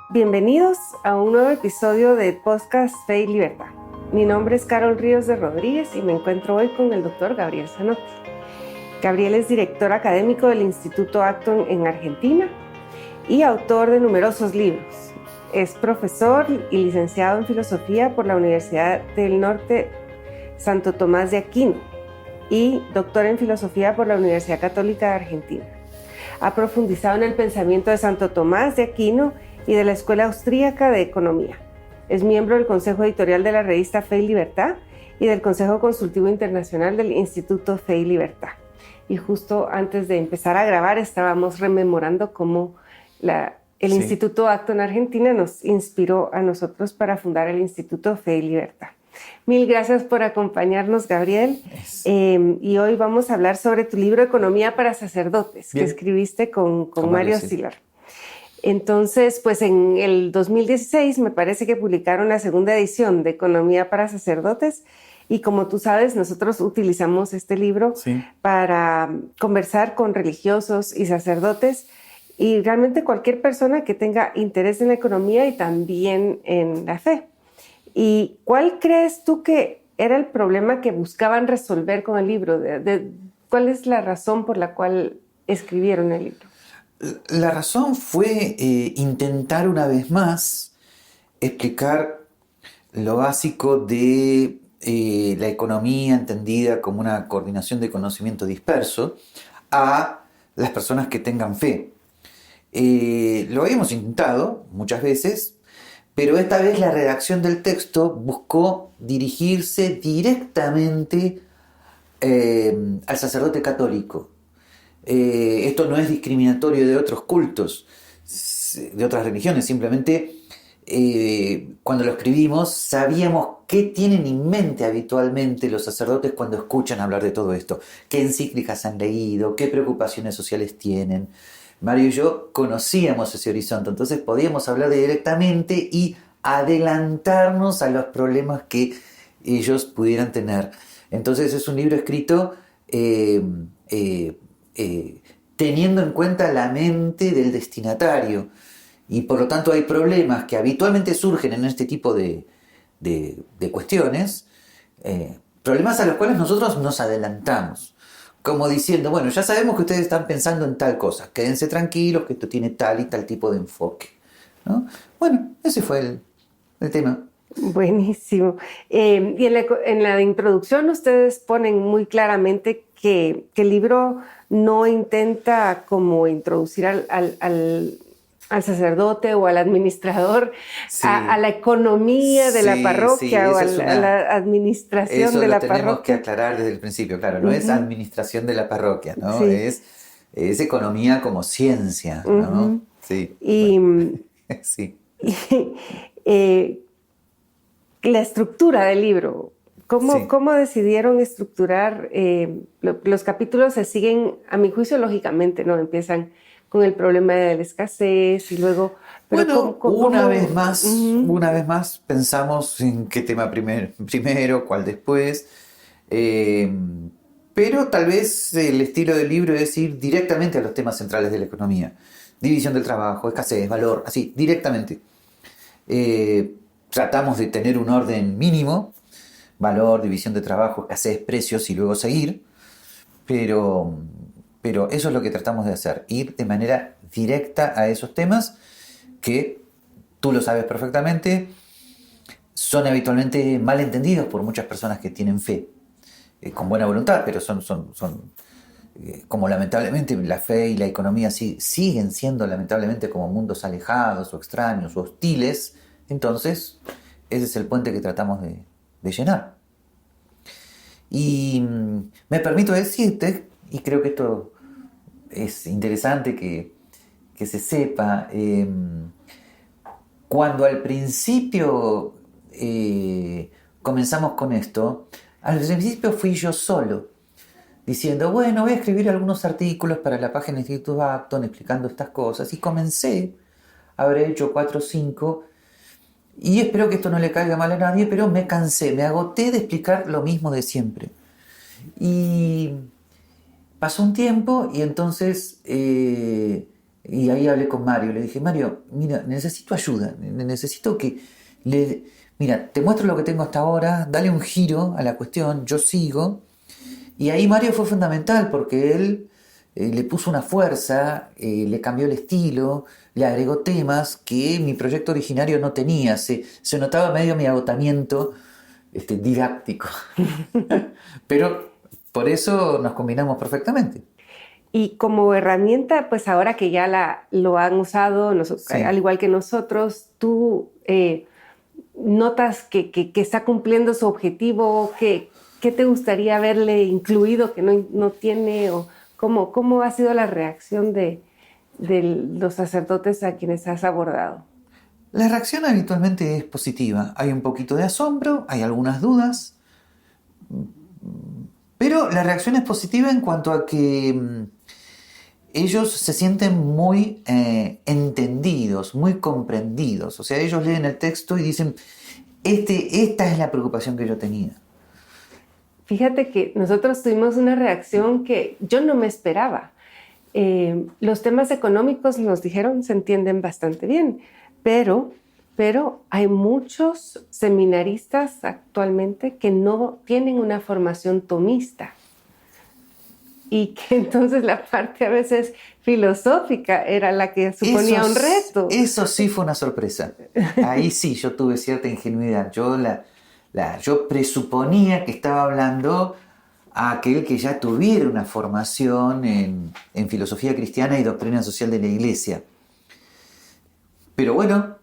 Bienvenidos a un nuevo episodio de Podcast Fe y Libertad. Mi nombre es Carol Ríos de Rodríguez y me encuentro hoy con el doctor Gabriel Zanotti. Gabriel es director académico del Instituto Acton en Argentina y autor de numerosos libros. Es profesor y licenciado en Filosofía por la Universidad del Norte Santo Tomás de Aquino y doctor en Filosofía por la Universidad Católica de Argentina. Ha profundizado en el pensamiento de Santo Tomás de Aquino y de la Escuela Austríaca de Economía. Es miembro del Consejo Editorial de la revista Fe y Libertad y del Consejo Consultivo Internacional del Instituto Fe y Libertad. Y justo antes de empezar a grabar estábamos rememorando cómo el Instituto Acton en Argentina nos inspiró a nosotros para fundar el Instituto Fe y Libertad. Mil gracias por acompañarnos, Gabriel. Y hoy vamos a hablar sobre tu libro Economía para Sacerdotes, que escribiste con Mario Szilard. Entonces, pues en el 2016 me parece que publicaron la segunda edición de Economía para Sacerdotes y como tú sabes, nosotros utilizamos este libro para conversar con religiosos y sacerdotes y realmente cualquier persona que tenga interés en la economía y también en la fe. ¿Y cuál crees tú que era el problema que buscaban resolver con el libro? ¿Cuál es la razón por la cual escribieron el libro? La razón fue intentar una vez más explicar lo básico de la economía entendida como una coordinación de conocimiento disperso a las personas que tengan fe. Lo habíamos intentado muchas veces, pero esta vez la redacción del texto buscó dirigirse directamente al sacerdote católico. Esto no es discriminatorio de otros cultos, de otras religiones, simplemente cuando lo escribimos sabíamos qué tienen en mente habitualmente los sacerdotes cuando escuchan hablar de todo esto, qué encíclicas han leído, qué preocupaciones sociales tienen. Mario y yo conocíamos ese horizonte, entonces podíamos hablar directamente y adelantarnos a los problemas que ellos pudieran tener. Entonces es un libro escrito teniendo en cuenta la mente del destinatario y por lo tanto hay problemas que habitualmente surgen en este tipo de cuestiones, problemas a los cuales nosotros nos adelantamos, como diciendo, bueno, ya sabemos que ustedes están pensando en tal cosa, quédense tranquilos que esto tiene tal y tal tipo de enfoque, ¿no? Bueno, ese fue el tema. Buenísimo. Y en la introducción ustedes ponen muy claramente que el libro no intenta como introducir al sacerdote o al administrador a la economía de la parroquia o a la administración de la parroquia. Eso lo tenemos que aclarar desde el principio, claro, no es administración de la parroquia, ¿no? Es economía como ciencia, ¿no? Sí. Y, bueno. Sí. La estructura del libro, ¿cómo decidieron estructurar? Los capítulos se siguen, a mi juicio, lógicamente, ¿no? Empiezan con el problema de la escasez y luego... Pero una vez más pensamos en qué tema primero, cuál después. Pero tal vez el estilo del libro es ir directamente a los temas centrales de la economía. División del trabajo, escasez, valor, así, directamente. Tratamos de tener un orden mínimo, valor, división de trabajo, escasez, precios y luego seguir, pero eso es lo que tratamos de hacer, ir de manera directa a esos temas que, tú lo sabes perfectamente, son habitualmente mal entendidos por muchas personas que tienen fe, con buena voluntad, pero son como lamentablemente la fe y la economía siguen siendo lamentablemente como mundos alejados o extraños o hostiles. Entonces, ese es el puente que tratamos de llenar. Y me permito decirte, y creo que esto es interesante que se sepa, cuando al principio comenzamos con esto, al principio fui yo solo, diciendo, bueno, voy a escribir algunos artículos para la página del Instituto Acton explicando estas cosas, y comencé, habré hecho 4 o 5, y espero que esto no le caiga mal a nadie, pero me cansé, me agoté de explicar lo mismo de siempre. Y pasó un tiempo y entonces Y ahí hablé con Mario, le dije, Mario, mira, necesito ayuda, necesito que mira, te muestro lo que tengo hasta ahora, dale un giro a la cuestión, yo sigo. Y ahí Mario fue fundamental porque él le puso una fuerza, le cambió el estilo, le agregó temas que mi proyecto originario no tenía. Se notaba medio mi agotamiento didáctico. Pero por eso nos combinamos perfectamente. Y como herramienta, pues ahora que ya lo han usado, Sí. al igual que nosotros, tú notas que está cumpliendo su objetivo, ¿qué te gustaría haberle incluido que no tiene? O ¿cómo ha sido la reacción de los sacerdotes a quienes has abordado? La reacción habitualmente es positiva. Hay un poquito de asombro, hay algunas dudas, pero la reacción es positiva en cuanto a que ellos se sienten muy entendidos, muy comprendidos. O sea, ellos leen el texto y dicen, esta es la preocupación que yo tenía. Fíjate que nosotros tuvimos una reacción que yo no me esperaba. Los temas económicos, nos dijeron, se entienden bastante bien, pero hay muchos seminaristas actualmente que no tienen una formación tomista y que entonces la parte a veces filosófica era la que suponía un reto. Eso sí fue una sorpresa. Ahí sí yo tuve cierta ingenuidad. Yo presuponía que estaba hablando a aquel que ya tuviera una formación en filosofía cristiana y doctrina social de la Iglesia. Pero bueno,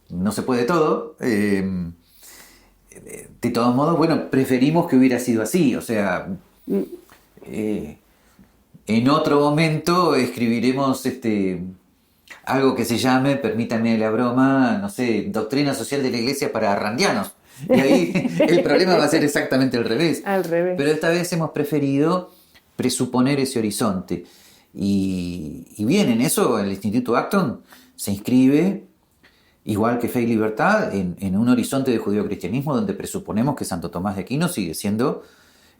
no se puede todo. De todos modos, bueno, preferimos que hubiera sido así. O sea, en otro momento escribiremos algo que se llame, permítanme la broma, no sé, doctrina social de la Iglesia para randianos. Y ahí el problema va a ser exactamente al revés. Al revés. Pero esta vez hemos preferido presuponer ese horizonte. Y bien, en eso el Instituto Acton se inscribe, igual que Fe y Libertad, en un horizonte de judeocristianismo donde presuponemos que Santo Tomás de Aquino sigue siendo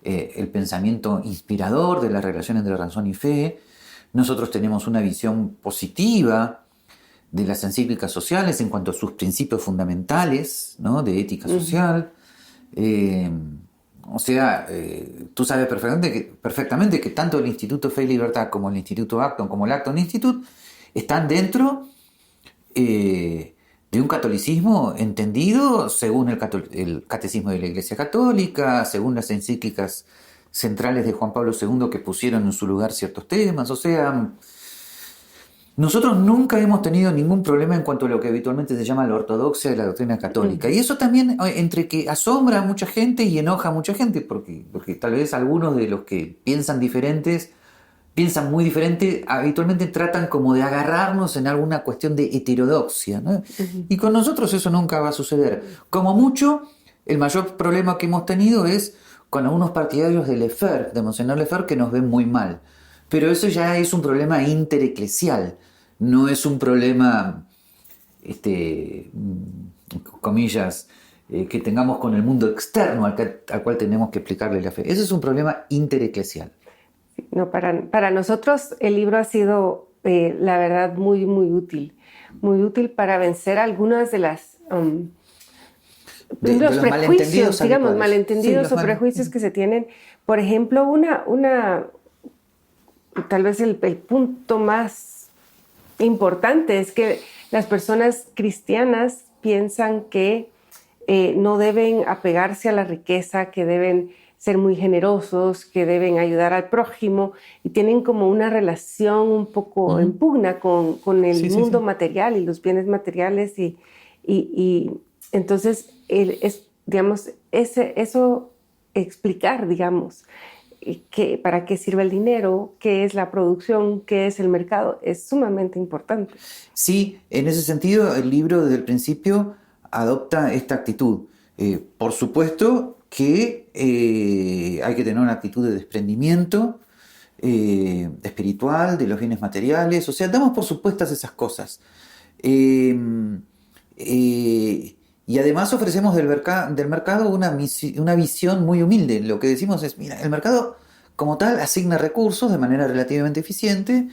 el pensamiento inspirador de las relaciones entre razón y fe. Nosotros tenemos una visión positiva de las encíclicas sociales en cuanto a sus principios fundamentales, ¿no?, de ética social. O sea, tú sabes perfectamente que tanto el Instituto Fe y Libertad como el Instituto Acton, como el Acton Institute, están dentro de un catolicismo entendido según el catecismo de la Iglesia Católica, según las encíclicas centrales de Juan Pablo II que pusieron en su lugar ciertos temas. O sea, nosotros nunca hemos tenido ningún problema en cuanto a lo que habitualmente se llama la ortodoxia de la doctrina católica. Y eso también, entre que asombra a mucha gente y enoja a mucha gente, porque tal vez algunos de los que piensan muy diferente, habitualmente tratan como de agarrarnos en alguna cuestión de heterodoxia, ¿no? Y con nosotros eso nunca va a suceder. Como mucho, el mayor problema que hemos tenido es con algunos partidarios de Lefebvre, de Monseñor Lefebvre, que nos ven muy mal. Pero eso ya es un problema intereclesial, no es un problema, comillas, que tengamos con el mundo externo al cual tenemos que explicarle la fe. Ese es un problema intereclesial. No, para nosotros el libro ha sido, la verdad, muy, muy útil para vencer algunas de las los prejuicios, digamos, malentendidos o prejuicios que se tienen. Por ejemplo, tal vez el punto más importante es que las personas cristianas piensan que no deben apegarse a la riqueza, que deben ser muy generosos, que deben ayudar al prójimo, y tienen como una relación un poco en pugna con el mundo material y los bienes materiales, y entonces eso explicar, digamos, para qué sirve el dinero, qué es la producción, qué es el mercado, es sumamente importante. Sí, en ese sentido el libro desde el principio adopta esta actitud. Por supuesto que hay que tener una actitud de desprendimiento espiritual, de los bienes materiales, o sea, damos por supuestas esas cosas. Y además ofrecemos del mercado una visión muy humilde. Lo que decimos es, mira, el mercado como tal asigna recursos de manera relativamente eficiente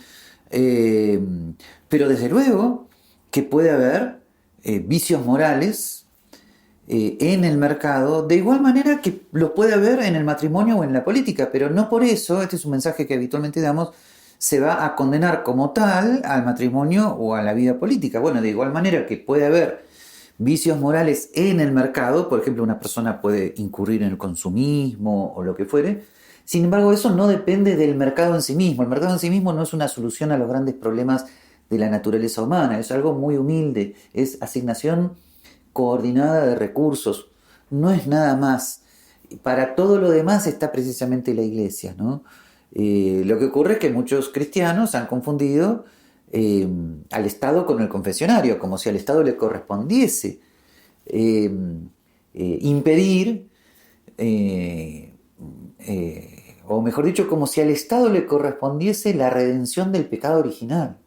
Pero desde luego que puede haber vicios morales en el mercado, de igual manera que lo puede haber en el matrimonio o en la política, pero no por eso, este es un mensaje que habitualmente damos, se va a condenar como tal al matrimonio o a la vida política. Bueno, de igual manera que puede haber vicios morales en el mercado, por ejemplo, una persona puede incurrir en el consumismo o lo que fuere. Sin embargo, eso no depende del mercado en sí mismo. El mercado en sí mismo no es una solución a los grandes problemas de la naturaleza humana, es algo muy humilde, es asignación coordinada de recursos, no es nada más. Para todo lo demás está precisamente la iglesia, ¿no? Lo que ocurre es que muchos cristianos han confundido al Estado con el confesionario, como si al Estado le correspondiese impedir, o mejor dicho, como si al Estado le correspondiese la redención del pecado original.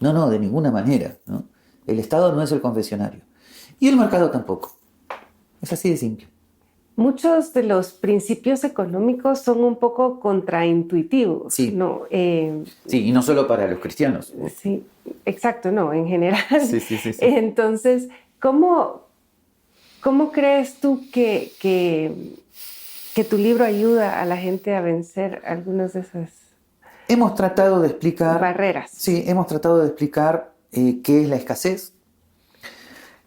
No, no, de ninguna manera, ¿no? El Estado no es el confesionario. Y el mercado tampoco. Es así de simple. Muchos de los principios económicos son un poco contraintuitivos, Sí. ¿no? Sí, y no solo para los cristianos. Sí, exacto, no, en general. Sí. Entonces, ¿cómo crees tú que tu libro ayuda a la gente a vencer algunas de esas Hemos tratado de explicar barreras? Sí, hemos tratado de explicar qué es la escasez.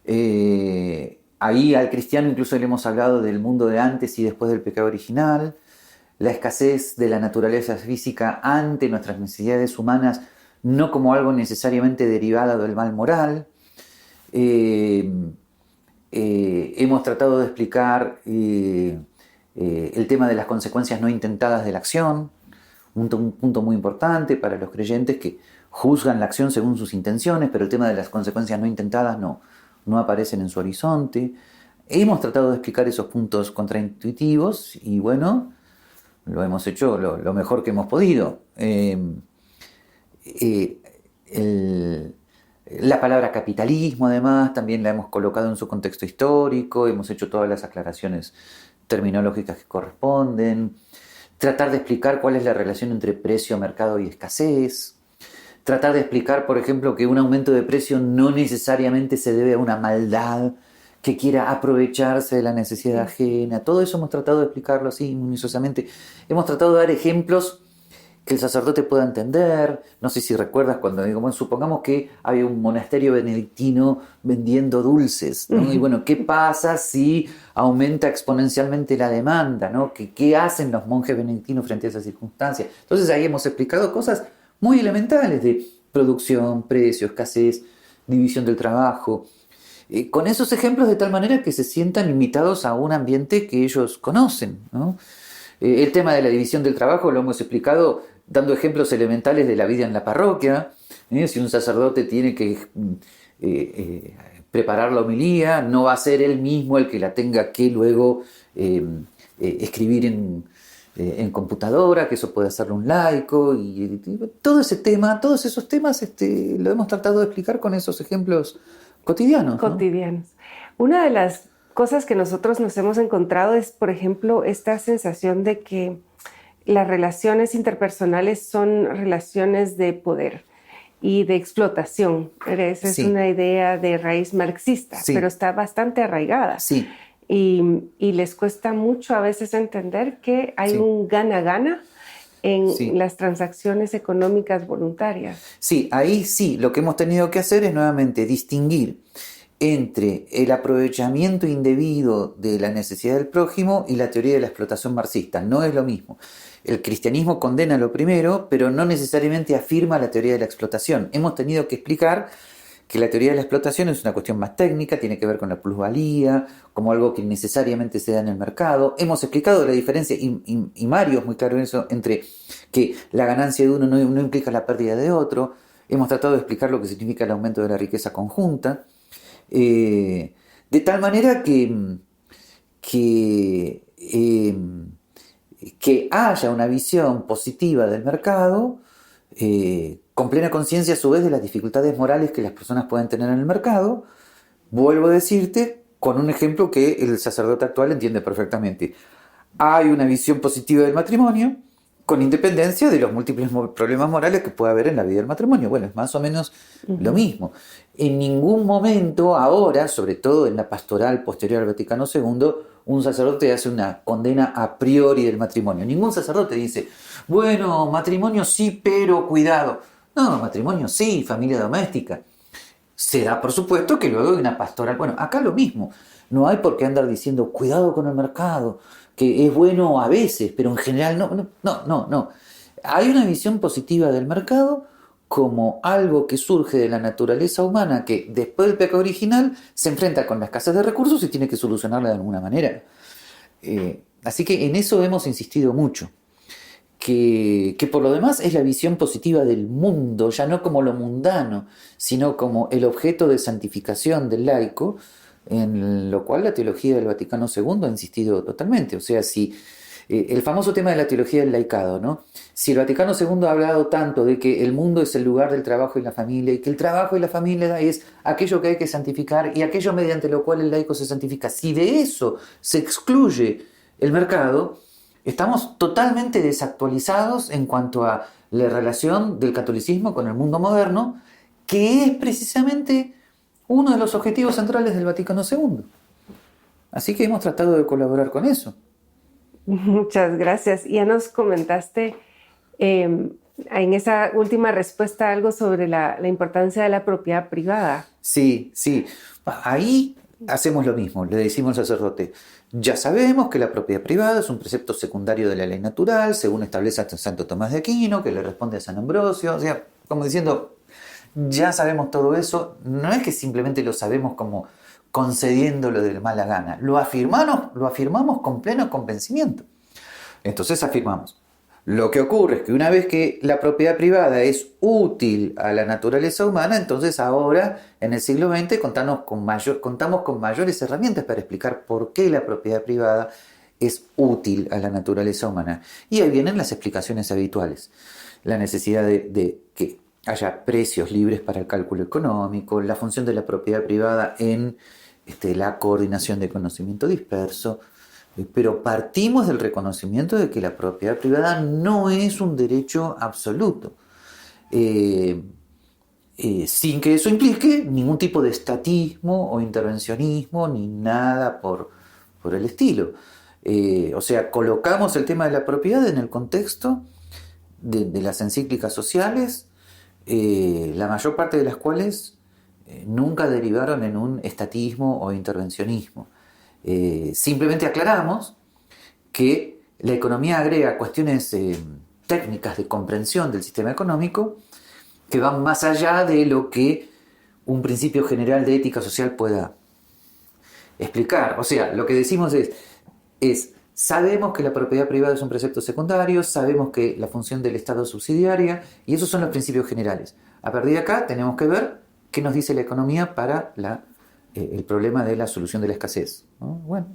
Ahí al cristiano incluso le hemos hablado del mundo de antes y después del pecado original, la escasez de la naturaleza física ante nuestras necesidades humanas, no como algo necesariamente derivado del mal moral. Hemos tratado de explicar el tema de las consecuencias no intentadas de la acción, un punto muy importante para los creyentes que juzgan la acción según sus intenciones, pero el tema de las consecuencias no intentadas no aparecen en su horizonte. Hemos tratado de explicar esos puntos contraintuitivos y bueno, lo hemos hecho lo mejor que hemos podido. La palabra capitalismo, además, también la hemos colocado en su contexto histórico, hemos hecho todas las aclaraciones terminológicas que corresponden, tratar de explicar cuál es la relación entre precio, mercado y escasez, tratar de explicar, por ejemplo, que un aumento de precio no necesariamente se debe a una maldad que quiera aprovecharse de la necesidad ajena. Todo eso hemos tratado de explicarlo así minuciosamente. Hemos tratado de dar ejemplos que el sacerdote pueda entender. No sé si recuerdas cuando digo, bueno, supongamos que había un monasterio benedictino vendiendo dulces, ¿no? Y bueno, ¿qué pasa si aumenta exponencialmente la demanda, ¿no? ¿Qué hacen los monjes benedictinos frente a esa circunstancia? Entonces ahí hemos explicado cosas muy elementales de producción, precio, escasez, división del trabajo, con esos ejemplos de tal manera que se sientan invitados a un ambiente que ellos conocen, ¿no? El tema de la división del trabajo lo hemos explicado dando ejemplos elementales de la vida en la parroquia. Si un sacerdote tiene que preparar la homilía, no va a ser él mismo el que la tenga que luego escribir en computadora, que eso puede hacerlo un laico, y todo ese tema, todos esos temas lo hemos tratado de explicar con esos ejemplos cotidianos, ¿no? Una de las cosas que nosotros nos hemos encontrado es, por ejemplo, esta sensación de que las relaciones interpersonales son relaciones de poder y de explotación. Esa es una idea de raíz marxista, pero está bastante arraigada. Sí. Y les cuesta mucho a veces entender que hay un gana-gana en las transacciones económicas voluntarias. Sí, ahí sí, lo que hemos tenido que hacer es nuevamente distinguir entre el aprovechamiento indebido de la necesidad del prójimo y la teoría de la explotación marxista. No es lo mismo. El cristianismo condena lo primero, pero no necesariamente afirma la teoría de la explotación. Hemos tenido que explicar que la teoría de la explotación es una cuestión más técnica, tiene que ver con la plusvalía, como algo que necesariamente se da en el mercado. Hemos explicado la diferencia, y Mario es muy claro en eso, entre que la ganancia de uno no implica la pérdida de otro. Hemos tratado de explicar lo que significa el aumento de la riqueza conjunta. De tal manera que haya una visión positiva del mercado, con plena conciencia a su vez de las dificultades morales que las personas pueden tener en el mercado. Vuelvo a decirte con un ejemplo que el sacerdote actual entiende perfectamente. Hay una visión positiva del matrimonio con independencia de los múltiples problemas morales que puede haber en la vida del matrimonio. Bueno, es más o menos lo mismo. En ningún momento ahora, sobre todo en la pastoral posterior al Vaticano II, un sacerdote hace una condena a priori del matrimonio. Ningún sacerdote dice, bueno, matrimonio sí, pero cuidado. No, matrimonio sí, familia doméstica. Se da, por supuesto, que luego hay una pastoral. Bueno, acá lo mismo. No hay por qué andar diciendo, cuidado con el mercado, que es bueno a veces, pero en general no. Hay una visión positiva del mercado como algo que surge de la naturaleza humana, que después del pecado original se enfrenta con la escasez de recursos y tiene que solucionarla de alguna manera. Así que en eso hemos insistido mucho. Que por lo demás es la visión positiva del mundo, ya no como lo mundano, sino como el objeto de santificación del laico, en lo cual la teología del Vaticano II ha insistido totalmente. O sea, si el famoso tema de la teología del laicado, ¿no? Si el Vaticano II ha hablado tanto de que el mundo es el lugar del trabajo y la familia, y que el trabajo y la familia es aquello que hay que santificar y aquello mediante lo cual el laico se santifica, si de eso se excluye el mercado, estamos totalmente desactualizados en cuanto a la relación del catolicismo con el mundo moderno, que es precisamente uno de los objetivos centrales del Vaticano II. Así que hemos tratado de colaborar con eso. Muchas gracias. Ya nos comentaste en esa última respuesta algo sobre la importancia de la propiedad privada. Sí. Ahí hacemos lo mismo, le decimos al sacerdote, ya sabemos que la propiedad privada es un precepto secundario de la ley natural, según establece Santo Tomás de Aquino, que le responde a San Ambrosio, o sea, como diciendo, ya sabemos todo eso, no es que simplemente lo sabemos como concediéndolo de mala gana, lo afirmamos con pleno convencimiento. Entonces afirmamos, lo que ocurre es que una vez que la propiedad privada es útil a la naturaleza humana, entonces ahora, en el siglo XX, contamos con mayores herramientas para explicar por qué la propiedad privada es útil a la naturaleza humana. Y ahí vienen las explicaciones habituales. La necesidad de que haya precios libres para el cálculo económico, la función de la propiedad privada en la coordinación de conocimiento disperso, pero partimos del reconocimiento de que la propiedad privada no es un derecho absoluto, sin que eso implique ningún tipo de estatismo o intervencionismo ni nada por el estilo. O sea, colocamos el tema de la propiedad en el contexto de las encíclicas sociales, la mayor parte de las cuales nunca derivaron en un estatismo o intervencionismo. Simplemente aclaramos que la economía agrega cuestiones técnicas de comprensión del sistema económico que van más allá de lo que un principio general de ética social pueda explicar. O sea, lo que decimos es sabemos que la propiedad privada es un precepto secundario, sabemos que la función del Estado es subsidiaria, y esos son los principios generales. A partir de acá tenemos que ver qué nos dice la economía para el problema de la solución de la escasez, ¿no? Bueno,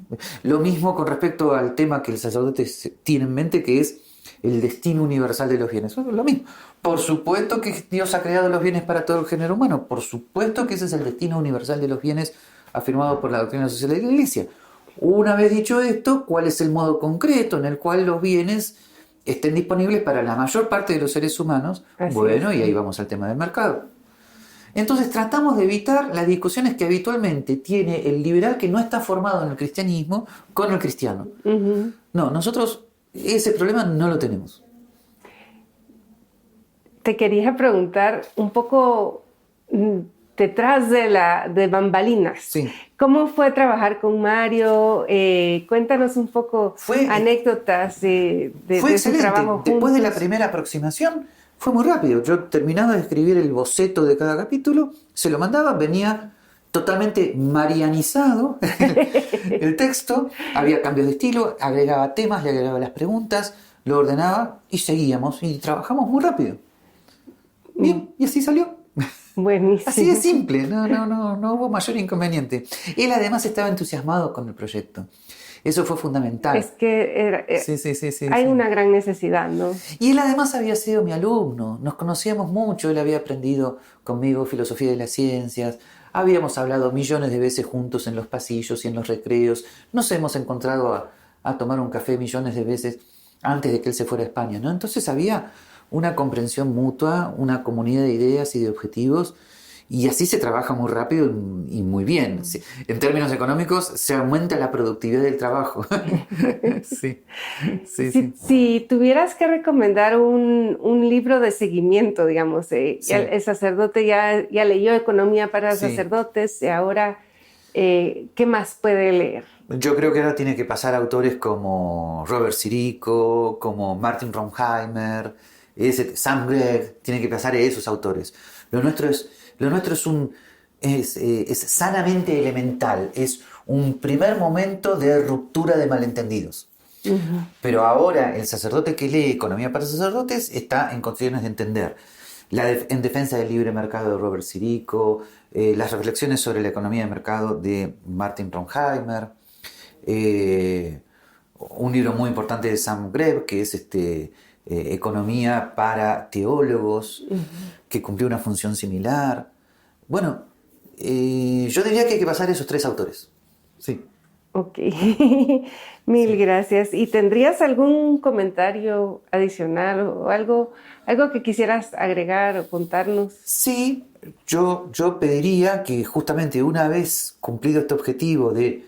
lo mismo con respecto al tema que el sacerdote tiene en mente, que es el destino universal de los bienes. Lo mismo. Por supuesto que Dios ha creado los bienes para todo el género humano. Por supuesto que ese es el destino universal de los bienes afirmado por la doctrina social de la Iglesia. Una vez dicho esto, ¿cuál es el modo concreto en el cual los bienes estén disponibles para la mayor parte de los seres humanos? Bueno, y ahí vamos al tema del mercado. Entonces tratamos de evitar las discusiones que habitualmente tiene el liberal que no está formado en el cristianismo con el cristiano. Uh-huh. No, nosotros ese problema no lo tenemos. Te quería preguntar un poco detrás de bambalinas. Sí. ¿Cómo fue trabajar con Mario? Cuéntanos un poco anécdotas de ese trabajo juntos. Después de la primera aproximación fue muy rápido. Yo terminaba de escribir el boceto de cada capítulo, se lo mandaba, venía totalmente marianizado el texto, había cambios de estilo, agregaba temas, le agregaba las preguntas, lo ordenaba y seguíamos y trabajamos muy rápido. Bien, y así salió. Buenísimo. Así de simple, no hubo mayor inconveniente. Él además estaba entusiasmado con el proyecto. Eso fue fundamental. Es que hay una gran necesidad, ¿no? Y él además había sido mi alumno, nos conocíamos mucho, él había aprendido conmigo filosofía de las ciencias, habíamos hablado millones de veces juntos en los pasillos y en los recreos, nos hemos encontrado a tomar un café millones de veces. antes de que él se fuera a España, ¿no? Entonces había una comprensión mutua, una comunidad de ideas y de objetivos, y así se trabaja muy rápido y muy bien. En términos económicos, se aumenta la productividad del trabajo. Sí, sí, sí. Si tuvieras que recomendar un libro de seguimiento, digamos, Sí. el sacerdote ya leyó Economía para Sí. Sacerdotes, y ahora, ¿qué más puede leer? Yo creo que ahora tiene que pasar a autores como Robert Sirico, como Martin Ronheimer, Sam Gregg, tiene que pasar a esos autores. Lo nuestro es sanamente elemental, es un primer momento de ruptura de malentendidos. Uh-huh. Pero ahora el sacerdote que lee Economía para Sacerdotes está en condiciones de entender en defensa del libre mercado de Robert Sirico, las reflexiones sobre la economía de mercado de Martin Ronheimer, un libro muy importante de Sam Gregg, que es Economía para Teólogos, uh-huh, que cumplió una función similar. Bueno, yo diría que hay que pasar a esos tres autores. Sí. Ok, mil gracias. ¿Y tendrías algún comentario adicional o algo que quisieras agregar o contarnos? Sí, yo pediría que justamente una vez cumplido este objetivo de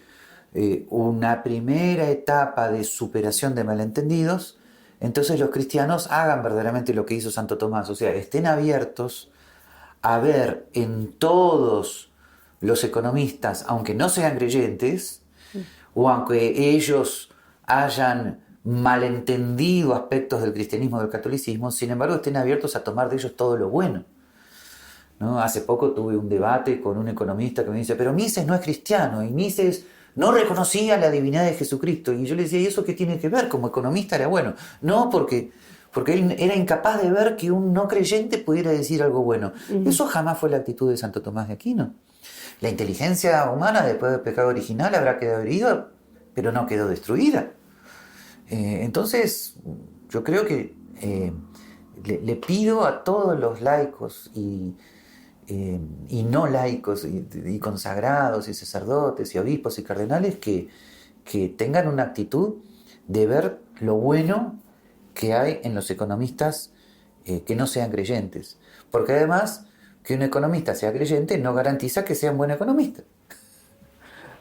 una primera etapa de superación de malentendidos, entonces los cristianos hagan verdaderamente lo que hizo Santo Tomás, o sea, estén abiertos a ver en todos los economistas, aunque no sean creyentes, o aunque ellos hayan malentendido aspectos del cristianismo o del catolicismo, sin embargo estén abiertos a tomar de ellos todo lo bueno, ¿no? Hace poco tuve un debate con un economista que me dice, pero Mises no es cristiano, y Mises no reconocía la divinidad de Jesucristo. Y yo le decía, ¿y eso qué tiene que ver? Como economista era bueno. No, porque él era incapaz de ver que un no creyente pudiera decir algo bueno. Uh-huh. Eso jamás fue la actitud de Santo Tomás de Aquino. La inteligencia humana después del pecado original habrá quedado herida, pero no quedó destruida. Entonces, yo creo que le pido a todos los laicos y no laicos y consagrados y sacerdotes y obispos y cardenales que tengan una actitud de ver lo bueno que hay en los economistas que no sean creyentes. Porque además, que un economista sea creyente no garantiza que sea un buen economista.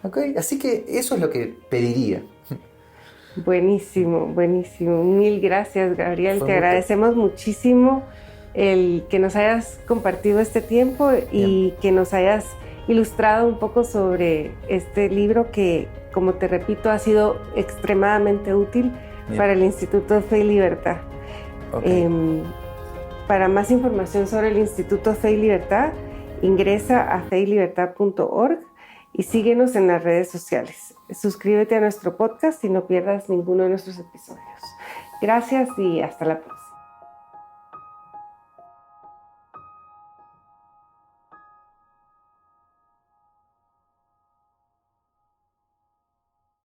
¿Okay? Así que eso es lo que pediría. Buenísimo, buenísimo. Mil gracias, Gabriel. Te agradecemos muchísimo el que nos hayas compartido este tiempo y que nos hayas ilustrado un poco sobre este libro que, como te repito, ha sido extremadamente útil para el Instituto Fe y Libertad. Okay. Para más información sobre el Instituto Fe y Libertad, ingresa a feylibertad.org y síguenos en las redes sociales. Suscríbete a nuestro podcast y no pierdas ninguno de nuestros episodios. Gracias y hasta la próxima.